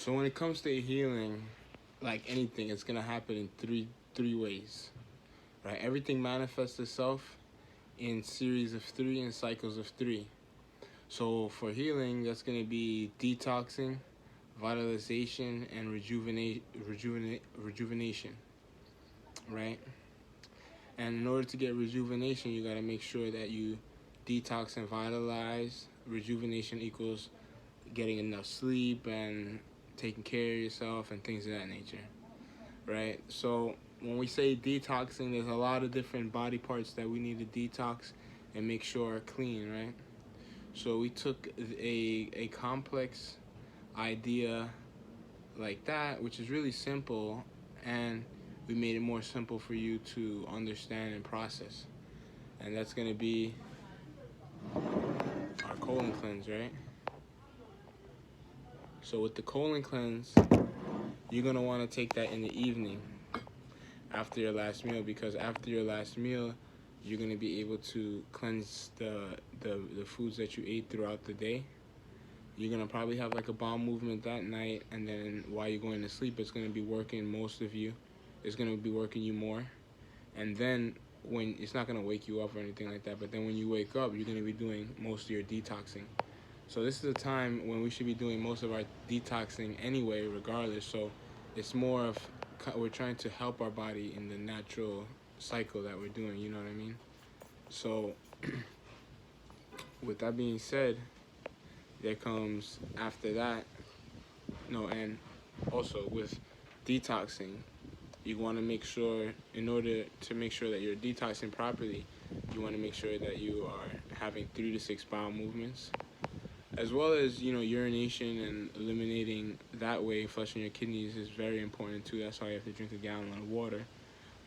So when it comes to healing, like anything, it's gonna happen in three ways, right? Everything manifests itself in series of three and cycles of three. So for healing, that's gonna be detoxing, vitalization, and rejuvenation, right? And in order to get rejuvenation, you gotta make sure that you detox and vitalize. Rejuvenation equals getting enough sleep and taking care of yourself and things of that nature, right? So when we say detoxing, there's a lot of different body parts that we need to detox and make sure are clean, right? So we took a complex idea like that, which is really simple, and we made it more simple for you to understand and process. And that's gonna be our colon cleanse, right? So with the colon cleanse, you're gonna want to take that in the evening after your last meal, because after your last meal, you're gonna be able to cleanse the foods that you ate throughout the day. You're gonna probably have like a bowel movement that night, and then while you're going to sleep, it's gonna be working most of you. It's gonna be working you more, and then when it's not gonna wake you up or anything like that. But then when you wake up, you're gonna be doing most of your detoxing. So this is a time when we should be doing most of our detoxing anyway, regardless. So it's more of we're trying to help our body in the natural cycle that we're doing. You know what I mean? So with that being said, there comes after that. No, and also with detoxing, you want to make sure, in order to make sure that you're detoxing properly, you want to make sure that you are having 3 to 6 bowel movements, as well as urination, and eliminating that way. Flushing your kidneys is very important too. That's why you have to drink a gallon of water.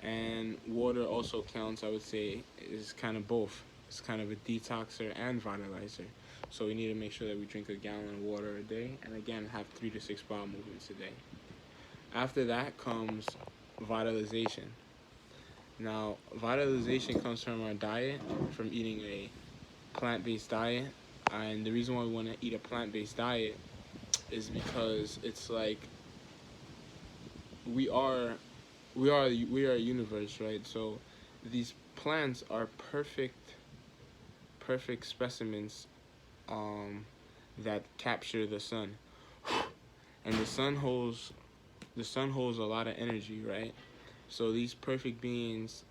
And water also counts, I would say, is kind of both. It's kind of a detoxer and vitalizer. So we need to make sure that we drink a gallon of water a day, and again, have 3 to 6 bowel movements a day. After that comes vitalization. Now, vitalization comes from our diet, from eating a plant-based diet. And the reason why we want to eat a plant-based diet is because it's like we are we are a universe, right? So these plants are perfect specimens that capture the sun. And the sun holds a lot of energy, right? So these perfect beings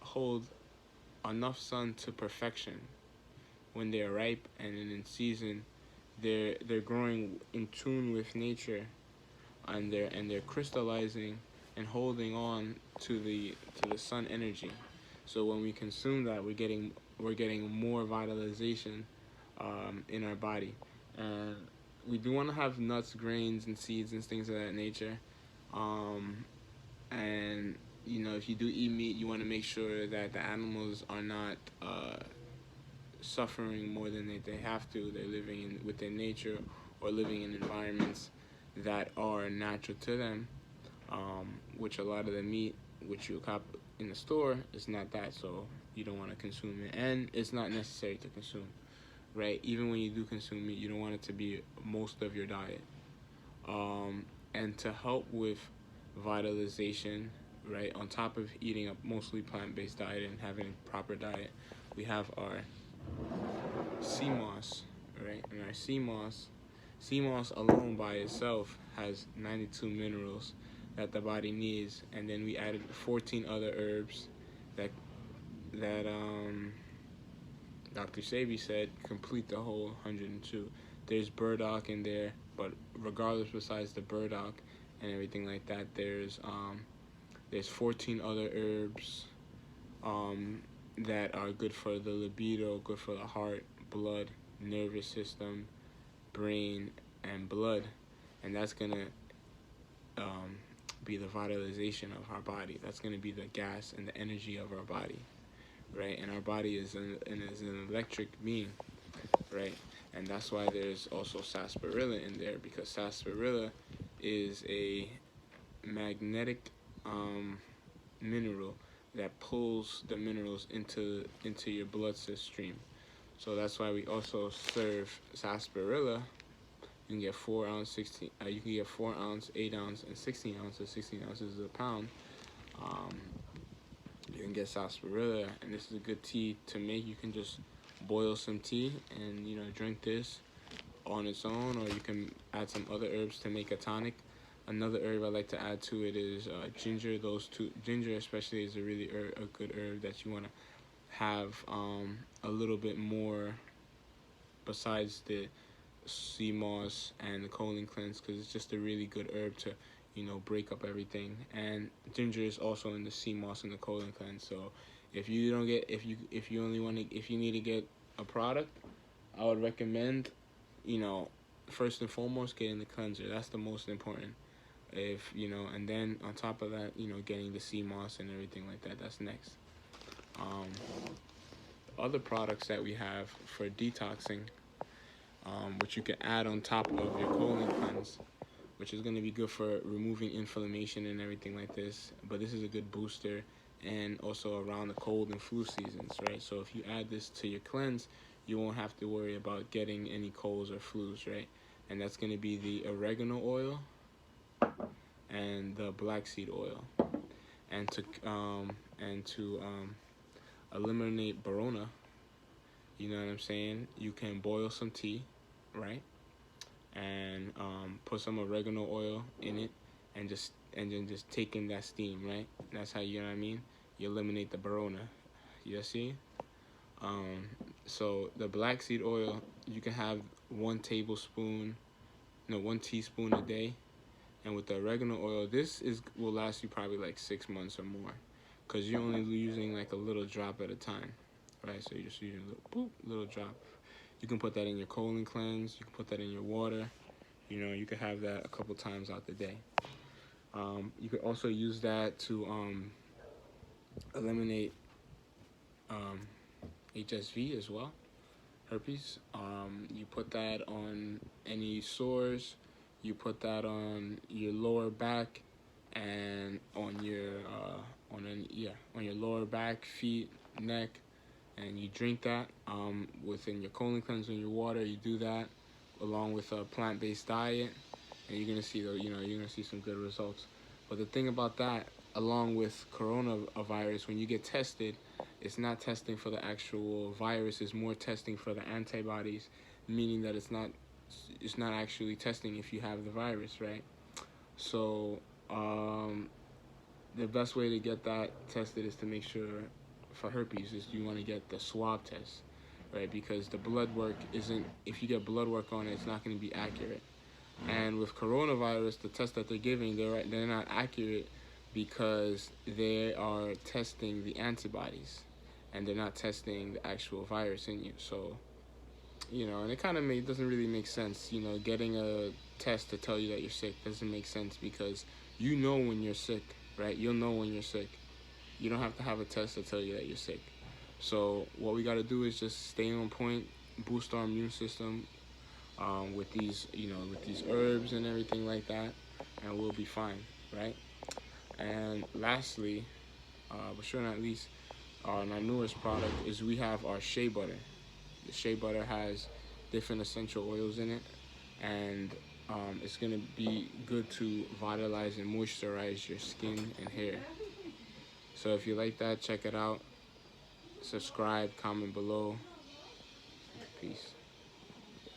hold enough sun to perfection. When they're ripe and in season, they're growing in tune with nature, and they're crystallizing and holding on to the sun energy. So when we consume that, we're getting more vitalization in our body. And we do want to have nuts, grains, and seeds and things of that nature. Um, and if you do eat meat, you want to make sure that the animals are not suffering more than they have to. They're living within nature, or living in environments that are natural to them, which a lot of the meat which you cop in the store is not that, so you don't want to consume it, and it's not necessary to consume, right? Even when you do consume meat, you don't want it to be most of your diet. And to help with vitalization, right, on top of eating a mostly plant-based diet and having a proper diet, we have our sea moss, right? And our sea moss alone by itself has 92 minerals that the body needs, and then we added 14 other herbs that Dr. Sebi said complete the whole 102. There's burdock in there, but regardless, besides the burdock and everything like that, there's 14 other herbs that are good for the libido, good for the heart, blood, nervous system, brain, and blood. And that's gonna be the vitalization of our body. That's gonna be the gas and the energy of our body, right? And our body is an electric being, right? And that's why there's also sarsaparilla in there, because sarsaparilla is a magnetic mineral that pulls the minerals into your blood stream. So that's why we also serve sarsaparilla You can get 4 ounce, 16. You can get 4 ounce, 8 ounce, and 16 ounces. 16 ounces is a pound. Um, you can get sarsaparilla, and this is a good tea to make. You can just boil some tea and drink this on its own, or you can add some other herbs to make a tonic. Another herb I like to add to it is ginger. Ginger especially is a really a good herb that you want to have a little bit more besides the sea moss and the colon cleanse, because it's just a really good herb to break up everything. And ginger is also in the sea moss and the colon cleanse. So if you don't get if you only want to if you need to get a product, I would recommend first and foremost getting the cleanser. That's the most important. If and then on top of that, getting the sea moss and everything like that, that's next. Other products that we have for detoxing, which you can add on top of your colon cleanse, which is going to be good for removing inflammation and everything like this. But this is a good booster, and also around the cold and flu seasons, right? So if you add this to your cleanse, you won't have to worry about getting any colds or flus, right? And that's going to be the oregano oil and the black seed oil. And to eliminate Barona, you know what I'm saying? You can boil some tea, right? And put some oregano oil in it, and then just take in that steam, right? That's how you know what I mean. You eliminate the Barona. You see? So the black seed oil, you can have 1 teaspoon a day. And with the oregano oil, will last you probably like 6 months or more, because you're only using like a little drop at a time, right? So you're just using a little drop. You can put that in your colon cleanse. You can put that in your water. You could have that a couple times out the day. You could also use that to eliminate HSV as well, herpes. You put that on any sores. You put that on your lower back and on your lower back, feet, neck, and you drink that within your colon cleanse and your water. You do that along with a plant-based diet, and you're gonna see some good results. But the thing about that, along with coronavirus, when you get tested, it's not testing for the actual virus. It's more testing for the antibodies, meaning that it's not actually testing if you have the virus, right? So the best way to get that tested is to make sure for herpes is you want to get the swab test, right? Because the blood work isn't, if you get blood work on it, it's not going to be accurate. And with coronavirus, the test that they're giving, they're not accurate because they are testing the antibodies and they're not testing the actual virus in you. So, and it kind of doesn't really make sense, getting a test to tell you that you're sick doesn't make sense, because when you're sick, right? You'll know when you're sick. You don't have to have a test to tell you that you're sick. So what we got to do is just stay on point, boost our immune system with these herbs and everything like that, and we'll be fine, right? And lastly, but sure not least, our newest product is we have our shea butter. The shea butter has different essential oils in it, and it's going to be good to vitalize and moisturize your skin and hair. So if you like that, check it out. Subscribe, comment below. Peace.